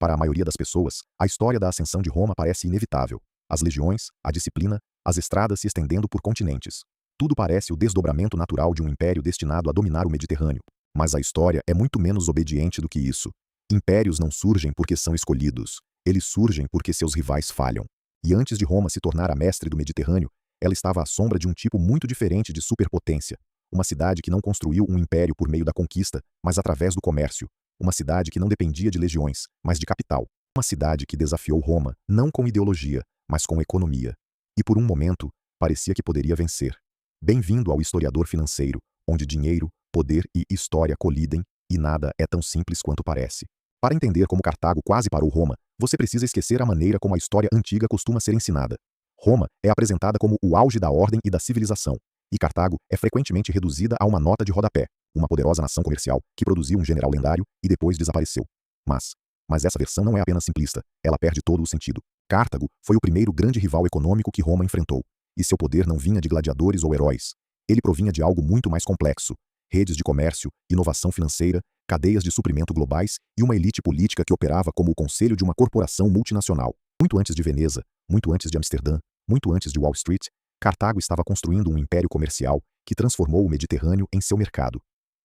Para a maioria das pessoas, a história da ascensão de Roma parece inevitável. As legiões, a disciplina, as estradas se estendendo por continentes. Tudo parece o desdobramento natural de um império destinado a dominar o Mediterrâneo. Mas a história é muito menos obediente do que isso. Impérios não surgem porque são escolhidos. Eles surgem porque seus rivais falham. E antes de Roma se tornar a mestre do Mediterrâneo, ela estava à sombra de um tipo muito diferente de superpotência. Uma cidade que não construiu um império por meio da conquista, mas através do comércio. Uma cidade que não dependia de legiões, mas de capital. Uma cidade que desafiou Roma, não com ideologia, mas com economia. E por um momento, parecia que poderia vencer. Bem-vindo ao historiador financeiro, onde dinheiro, poder e história colidem, e nada é tão simples quanto parece. Para entender como Cartago quase parou Roma, você precisa esquecer a maneira como a história antiga costuma ser ensinada. Roma é apresentada como o auge da ordem e da civilização, e Cartago é frequentemente reduzida a uma nota de rodapé, uma poderosa nação comercial que produziu um general lendário e depois desapareceu. Mas essa versão não é apenas simplista, ela perde todo o sentido. Cartago foi o primeiro grande rival econômico que Roma enfrentou, e seu poder não vinha de gladiadores ou heróis. Ele provinha de algo muito mais complexo: redes de comércio, inovação financeira, cadeias de suprimento globais e uma elite política que operava como o conselho de uma corporação multinacional. Muito antes de Veneza, muito antes de Amsterdã, muito antes de Wall Street, Cartago estava construindo um império comercial que transformou o Mediterrâneo em seu mercado.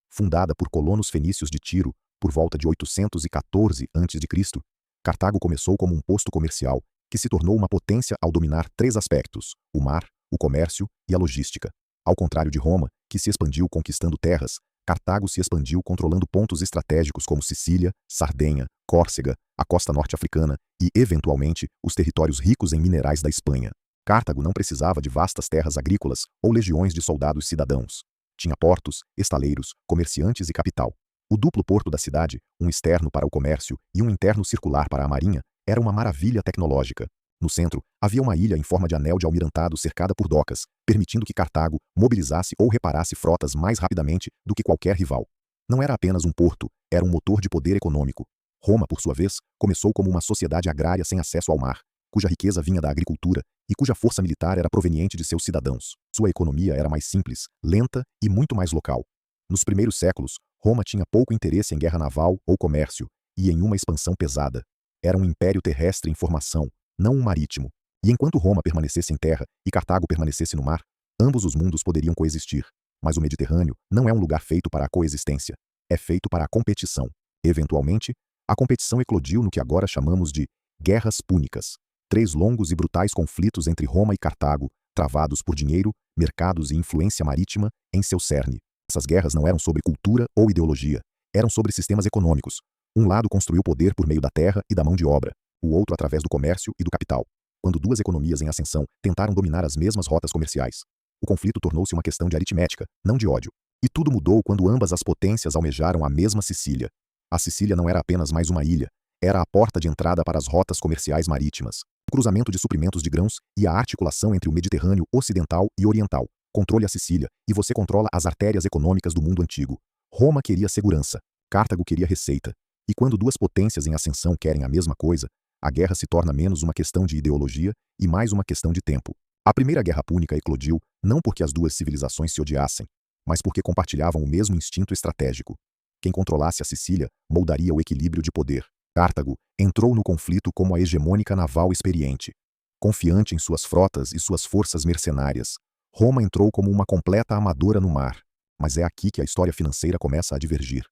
Fundada por colonos fenícios de Tiro, por volta de 814 a.C., Cartago começou como um posto comercial, que se tornou uma potência ao dominar três aspectos: o mar, o comércio e a logística. Ao contrário de Roma, que se expandiu conquistando terras, Cartago se expandiu controlando pontos estratégicos como Sicília, Sardenha, Córcega, a costa norte-africana e, eventualmente, os territórios ricos em minerais da Espanha. Cartago não precisava de vastas terras agrícolas ou legiões de soldados cidadãos. Tinha portos, estaleiros, comerciantes e capital. O duplo porto da cidade, um externo para o comércio e um interno circular para a marinha, era uma maravilha tecnológica. No centro, havia uma ilha em forma de anel de almirantado cercada por docas, permitindo que Cartago mobilizasse ou reparasse frotas mais rapidamente do que qualquer rival. Não era apenas um porto, era um motor de poder econômico. Roma, por sua vez, começou como uma sociedade agrária sem acesso ao mar, cuja riqueza vinha da agricultura e cuja força militar era proveniente de seus cidadãos. Sua economia era mais simples, lenta e muito mais local. Nos primeiros séculos, Roma tinha pouco interesse em guerra naval ou comércio, e em uma expansão pesada. Era um império terrestre em formação, não um marítimo. E enquanto Roma permanecesse em terra e Cartago permanecesse no mar, ambos os mundos poderiam coexistir. Mas o Mediterrâneo não é um lugar feito para a coexistência. É feito para a competição. Eventualmente, a competição eclodiu no que agora chamamos de guerras púnicas. 3 longos e brutais conflitos entre Roma e Cartago, travados por dinheiro, mercados e influência marítima, em seu cerne. Essas guerras não eram sobre cultura ou ideologia, eram sobre sistemas econômicos. Um lado construiu poder por meio da terra e da mão de obra, o outro através do comércio e do capital. Quando duas economias em ascensão tentaram dominar as mesmas rotas comerciais, o conflito tornou-se uma questão de aritmética, não de ódio. E tudo mudou quando ambas as potências almejaram a mesma Sicília. A Sicília não era apenas mais uma ilha, era a porta de entrada para as rotas comerciais marítimas, o cruzamento de suprimentos de grãos e a articulação entre o Mediterrâneo ocidental e oriental. Controle a Sicília, e você controla as artérias econômicas do mundo antigo. Roma queria segurança, Cartago queria receita. E quando duas potências em ascensão querem a mesma coisa, a guerra se torna menos uma questão de ideologia e mais uma questão de tempo. A Primeira Guerra Púnica eclodiu não porque as duas civilizações se odiassem, mas porque compartilhavam o mesmo instinto estratégico. Quem controlasse a Sicília moldaria o equilíbrio de poder. Cartago entrou no conflito como a hegemônica naval experiente. Confiante em suas frotas e suas forças mercenárias, Roma entrou como uma completa amadora no mar. Mas é aqui que a história financeira começa a divergir.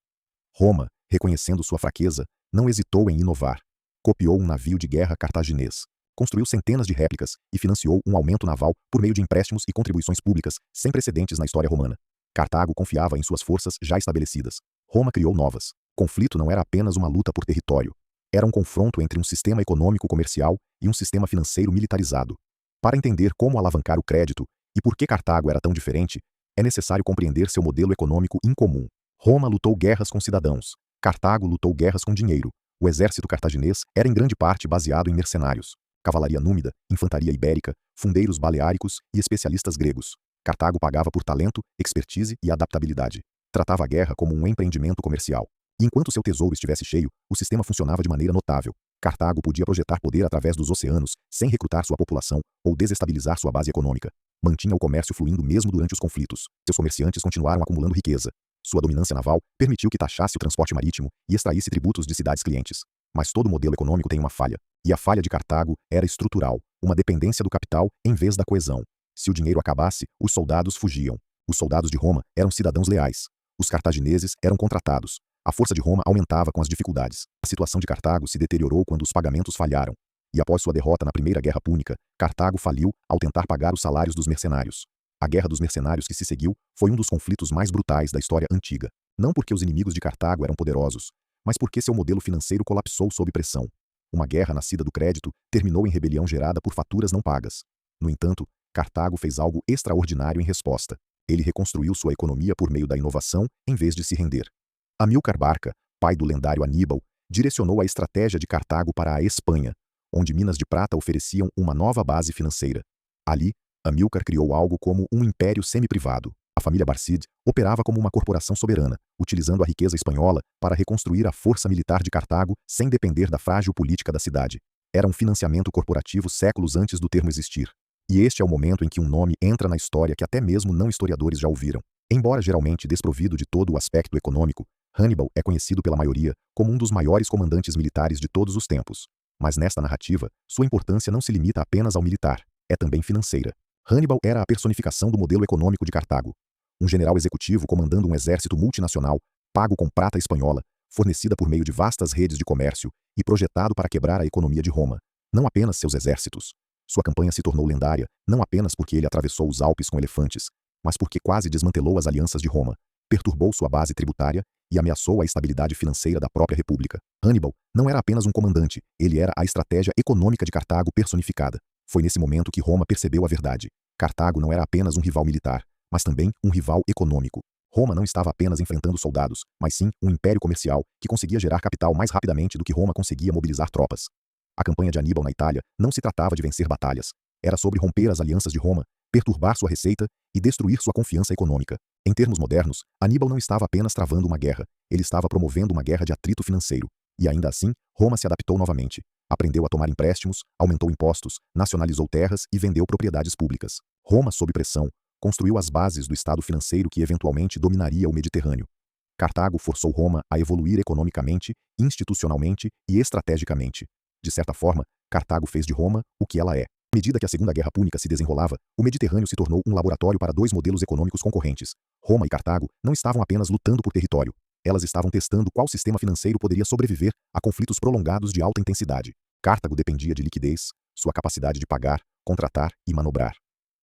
Roma, reconhecendo sua fraqueza, não hesitou em inovar. Copiou um navio de guerra cartaginês, construiu centenas de réplicas e financiou um aumento naval por meio de empréstimos e contribuições públicas sem precedentes na história romana. Cartago confiava em suas forças já estabelecidas. Roma criou novas. Conflito não era apenas uma luta por território. Era um confronto entre um sistema econômico-comercial e um sistema financeiro militarizado. Para entender como alavancar o crédito e por que Cartago era tão diferente, é necessário compreender seu modelo econômico incomum. Roma lutou guerras com cidadãos. Cartago lutou guerras com dinheiro. O exército cartaginês era em grande parte baseado em mercenários. Cavalaria númida, infantaria ibérica, fundeiros baleáricos e especialistas gregos. Cartago pagava por talento, expertise e adaptabilidade. Tratava a guerra como um empreendimento comercial. E enquanto seu tesouro estivesse cheio, o sistema funcionava de maneira notável. Cartago podia projetar poder através dos oceanos, sem recrutar sua população ou desestabilizar sua base econômica. Mantinha o comércio fluindo mesmo durante os conflitos. Seus comerciantes continuaram acumulando riqueza. Sua dominância naval permitiu que taxasse o transporte marítimo e extraísse tributos de cidades clientes. Mas todo modelo econômico tem uma falha. E a falha de Cartago era estrutural, uma dependência do capital em vez da coesão. Se o dinheiro acabasse, os soldados fugiam. Os soldados de Roma eram cidadãos leais. Os cartagineses eram contratados. A força de Roma aumentava com as dificuldades. A situação de Cartago se deteriorou quando os pagamentos falharam. E após sua derrota na Primeira Guerra Púnica, Cartago faliu ao tentar pagar os salários dos mercenários. A Guerra dos Mercenários que se seguiu foi um dos conflitos mais brutais da história antiga. Não porque os inimigos de Cartago eram poderosos, mas porque seu modelo financeiro colapsou sob pressão. Uma guerra nascida do crédito terminou em rebelião gerada por faturas não pagas. No entanto, Cartago fez algo extraordinário em resposta. Ele reconstruiu sua economia por meio da inovação em vez de se render. Amílcar Barca, pai do lendário Aníbal, direcionou a estratégia de Cartago para a Espanha, onde minas de prata ofereciam uma nova base financeira. Ali, Amílcar criou algo como um império semi-privado. A família Barcid operava como uma corporação soberana, utilizando a riqueza espanhola para reconstruir a força militar de Cartago sem depender da frágil política da cidade. Era um financiamento corporativo séculos antes do termo existir. E este é o momento em que um nome entra na história que até mesmo não historiadores já ouviram. Embora geralmente desprovido de todo o aspecto econômico, Hannibal é conhecido pela maioria como um dos maiores comandantes militares de todos os tempos. Mas nesta narrativa, sua importância não se limita apenas ao militar, é também financeira. Hannibal era a personificação do modelo econômico de Cartago. Um general executivo comandando um exército multinacional, pago com prata espanhola, fornecida por meio de vastas redes de comércio e projetado para quebrar a economia de Roma. Não apenas seus exércitos. Sua campanha se tornou lendária, não apenas porque ele atravessou os Alpes com elefantes, mas porque quase desmantelou as alianças de Roma, perturbou sua base tributária e ameaçou a estabilidade financeira da própria república. Hannibal não era apenas um comandante, ele era a estratégia econômica de Cartago personificada. Foi nesse momento que Roma percebeu a verdade. Cartago não era apenas um rival militar, mas também um rival econômico. Roma não estava apenas enfrentando soldados, mas sim um império comercial que conseguia gerar capital mais rapidamente do que Roma conseguia mobilizar tropas. A campanha de Aníbal na Itália não se tratava de vencer batalhas. Era sobre romper as alianças de Roma, perturbar sua receita e destruir sua confiança econômica. Em termos modernos, Aníbal não estava apenas travando uma guerra, ele estava promovendo uma guerra de atrito financeiro. E ainda assim, Roma se adaptou novamente. Aprendeu a tomar empréstimos, aumentou impostos, nacionalizou terras e vendeu propriedades públicas. Roma, sob pressão, construiu as bases do estado financeiro que eventualmente dominaria o Mediterrâneo. Cartago forçou Roma a evoluir economicamente, institucionalmente e estrategicamente. De certa forma, Cartago fez de Roma o que ela é. À medida que a Segunda Guerra Púnica se desenrolava, o Mediterrâneo se tornou um laboratório para dois modelos econômicos concorrentes. Roma e Cartago não estavam apenas lutando por território. Elas estavam testando qual sistema financeiro poderia sobreviver a conflitos prolongados de alta intensidade. Cartago dependia de liquidez, sua capacidade de pagar, contratar e manobrar.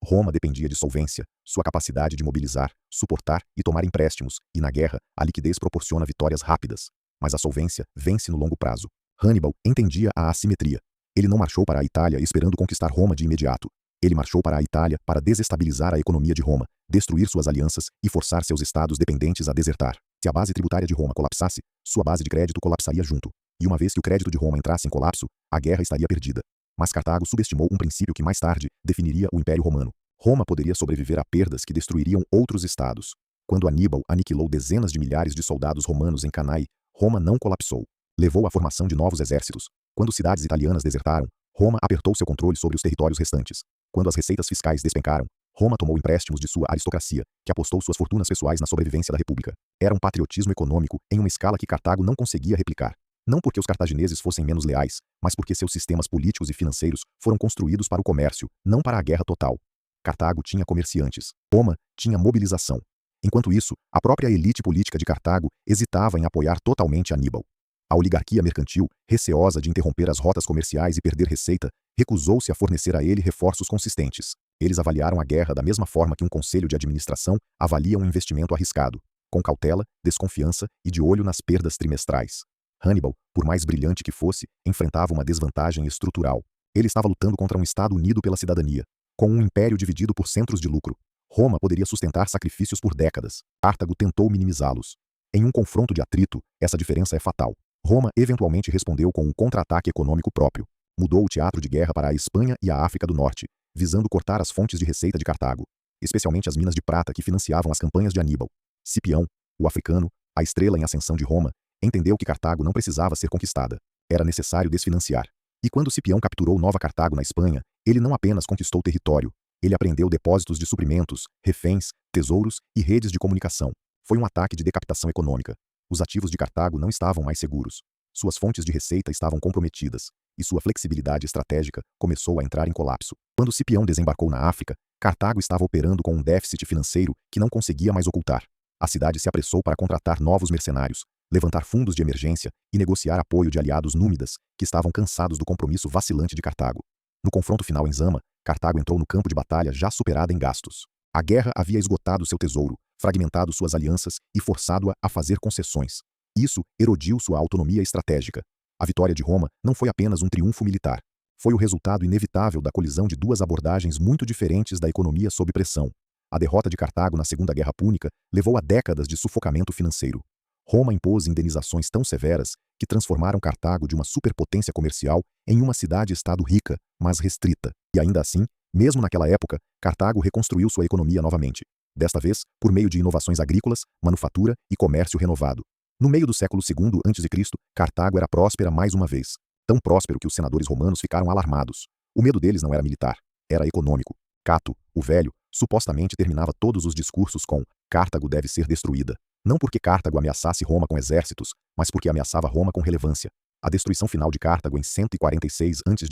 Roma dependia de solvência, sua capacidade de mobilizar, suportar e tomar empréstimos, e na guerra, a liquidez proporciona vitórias rápidas. Mas a solvência vence no longo prazo. Hannibal entendia a assimetria. Ele não marchou para a Itália esperando conquistar Roma de imediato. Ele marchou para a Itália para desestabilizar a economia de Roma, destruir suas alianças e forçar seus estados dependentes a desertar. Se a base tributária de Roma colapsasse, sua base de crédito colapsaria junto. E uma vez que o crédito de Roma entrasse em colapso, a guerra estaria perdida. Mas Cartago subestimou um princípio que mais tarde definiria o Império Romano. Roma poderia sobreviver a perdas que destruiriam outros estados. Quando Aníbal aniquilou dezenas de milhares de soldados romanos em Cannae, Roma não colapsou. Levou à formação de novos exércitos. Quando cidades italianas desertaram, Roma apertou seu controle sobre os territórios restantes. Quando as receitas fiscais despencaram, Roma tomou empréstimos de sua aristocracia, que apostou suas fortunas pessoais na sobrevivência da república. Era um patriotismo econômico em uma escala que Cartago não conseguia replicar. Não porque os cartagineses fossem menos leais, mas porque seus sistemas políticos e financeiros foram construídos para o comércio, não para a guerra total. Cartago tinha comerciantes. Roma tinha mobilização. Enquanto isso, a própria elite política de Cartago hesitava em apoiar totalmente Aníbal. A oligarquia mercantil, receosa de interromper as rotas comerciais e perder receita, recusou-se a fornecer a ele reforços consistentes. Eles avaliaram a guerra da mesma forma que um conselho de administração avalia um investimento arriscado, com cautela, desconfiança e de olho nas perdas trimestrais. Hannibal, por mais brilhante que fosse, enfrentava uma desvantagem estrutural. Ele estava lutando contra um Estado unido pela cidadania, com um império dividido por centros de lucro. Roma poderia sustentar sacrifícios por décadas. Cartago tentou minimizá-los. Em um confronto de atrito, essa diferença é fatal. Roma eventualmente respondeu com um contra-ataque econômico próprio. Mudou o teatro de guerra para a Espanha e a África do Norte, visando cortar as fontes de receita de Cartago, especialmente as minas de prata que financiavam as campanhas de Aníbal. Cipião, o africano, a estrela em ascensão de Roma, entendeu que Cartago não precisava ser conquistada. Era necessário desfinanciar. E quando Cipião capturou Nova Cartago na Espanha, ele não apenas conquistou território, ele apreendeu depósitos de suprimentos, reféns, tesouros e redes de comunicação. Foi um ataque de decapitação econômica. Os ativos de Cartago não estavam mais seguros. Suas fontes de receita estavam comprometidas, e sua flexibilidade estratégica começou a entrar em colapso. Quando Cipião desembarcou na África, Cartago estava operando com um déficit financeiro que não conseguia mais ocultar. A cidade se apressou para contratar novos mercenários, levantar fundos de emergência e negociar apoio de aliados númidas que estavam cansados do compromisso vacilante de Cartago. No confronto final em Zama, Cartago entrou no campo de batalha já superada em gastos. A guerra havia esgotado seu tesouro, fragmentado suas alianças e forçado-a a fazer concessões. Isso erodiu sua autonomia estratégica. A vitória de Roma não foi apenas um triunfo militar. Foi o resultado inevitável da colisão de duas abordagens muito diferentes da economia sob pressão. A derrota de Cartago na Segunda Guerra Púnica levou a décadas de sufocamento financeiro. Roma impôs indenizações tão severas que transformaram Cartago de uma superpotência comercial em uma cidade-estado rica, mas restrita. E ainda assim, mesmo naquela época, Cartago reconstruiu sua economia novamente. Desta vez, por meio de inovações agrícolas, manufatura e comércio renovado. No meio do século II a.C., Cartago era próspera mais uma vez. Tão próspero que os senadores romanos ficaram alarmados. O medo deles não era militar, era econômico. Cato, o velho, supostamente terminava todos os discursos com «Cartago deve ser destruída». Não porque Cartago ameaçasse Roma com exércitos, mas porque ameaçava Roma com relevância. A destruição final de Cartago em 146 a.C.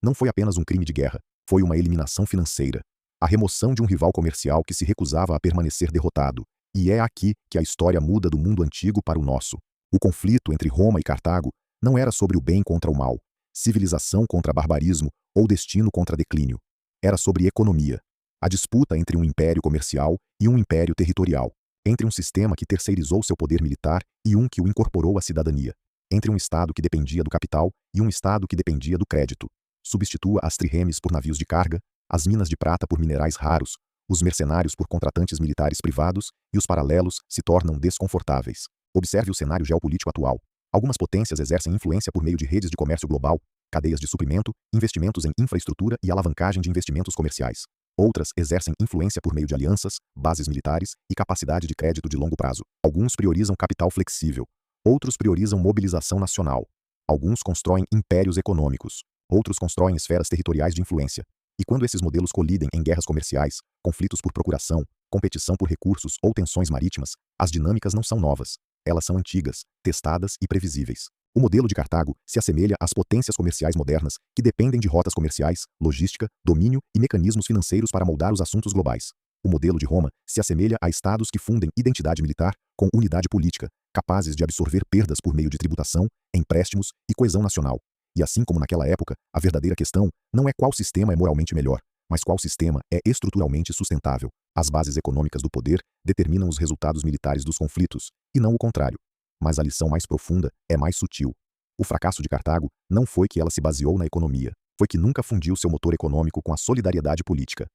não foi apenas um crime de guerra, foi uma eliminação financeira. A remoção de um rival comercial que se recusava a permanecer derrotado. E é aqui que a história muda do mundo antigo para o nosso. O conflito entre Roma e Cartago não era sobre o bem contra o mal, civilização contra barbarismo ou destino contra declínio. Era sobre economia. A disputa entre um império comercial e um império territorial. Entre um sistema que terceirizou seu poder militar e um que o incorporou à cidadania. Entre um Estado que dependia do capital e um Estado que dependia do crédito. Substitua as trirremes por navios de carga, as minas de prata por minerais raros, os mercenários por contratantes militares privados e os paralelos se tornam desconfortáveis. Observe o cenário geopolítico atual. Algumas potências exercem influência por meio de redes de comércio global, cadeias de suprimento, investimentos em infraestrutura e alavancagem de investimentos comerciais. Outras exercem influência por meio de alianças, bases militares e capacidade de crédito de longo prazo. Alguns priorizam capital flexível. Outros priorizam mobilização nacional. Alguns constroem impérios econômicos. Outros constroem esferas territoriais de influência. E quando esses modelos colidem em guerras comerciais, conflitos por procuração, competição por recursos ou tensões marítimas, as dinâmicas não são novas. Elas são antigas, testadas e previsíveis. O modelo de Cartago se assemelha às potências comerciais modernas que dependem de rotas comerciais, logística, domínio e mecanismos financeiros para moldar os assuntos globais. O modelo de Roma se assemelha a estados que fundem identidade militar com unidade política, capazes de absorver perdas por meio de tributação, empréstimos e coesão nacional. E assim como naquela época, a verdadeira questão não é qual sistema é moralmente melhor, mas qual sistema é estruturalmente sustentável. As bases econômicas do poder determinam os resultados militares dos conflitos, e não o contrário. Mas a lição mais profunda é mais sutil. O fracasso de Cartago não foi que ela se baseou na economia, foi que nunca fundiu seu motor econômico com a solidariedade política.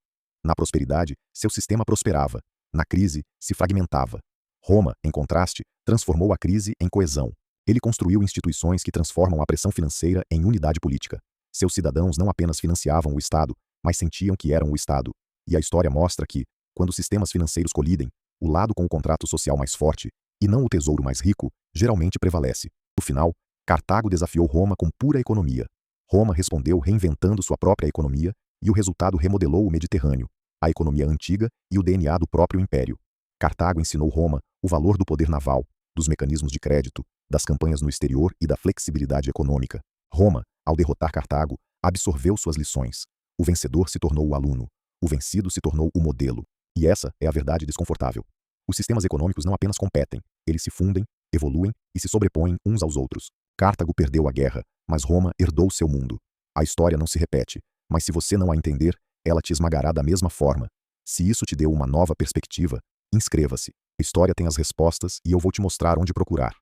Na prosperidade, seu sistema prosperava. Na crise, se fragmentava. Roma, em contraste, transformou a crise em coesão. Ele construiu instituições que transformam a pressão financeira em unidade política. Seus cidadãos não apenas financiavam o Estado, mas sentiam que eram o Estado. E a história mostra que, quando sistemas financeiros colidem, o lado com o contrato social mais forte, e não o tesouro mais rico, geralmente prevalece. No final, Cartago desafiou Roma com pura economia. Roma respondeu reinventando sua própria economia, e o resultado remodelou o Mediterrâneo, a economia antiga e o DNA do próprio império. Cartago ensinou Roma o valor do poder naval, dos mecanismos de crédito, das campanhas no exterior e da flexibilidade econômica. Roma, ao derrotar Cartago, absorveu suas lições. O vencedor se tornou o aluno. O vencido se tornou o modelo. E essa é a verdade desconfortável. Os sistemas econômicos não apenas competem, eles se fundem, evoluem e se sobrepõem uns aos outros. Cartago perdeu a guerra, mas Roma herdou seu mundo. A história não se repete, mas se você não a entender, ela te esmagará da mesma forma. Se isso te deu uma nova perspectiva, inscreva-se. A história tem as respostas e eu vou te mostrar onde procurar.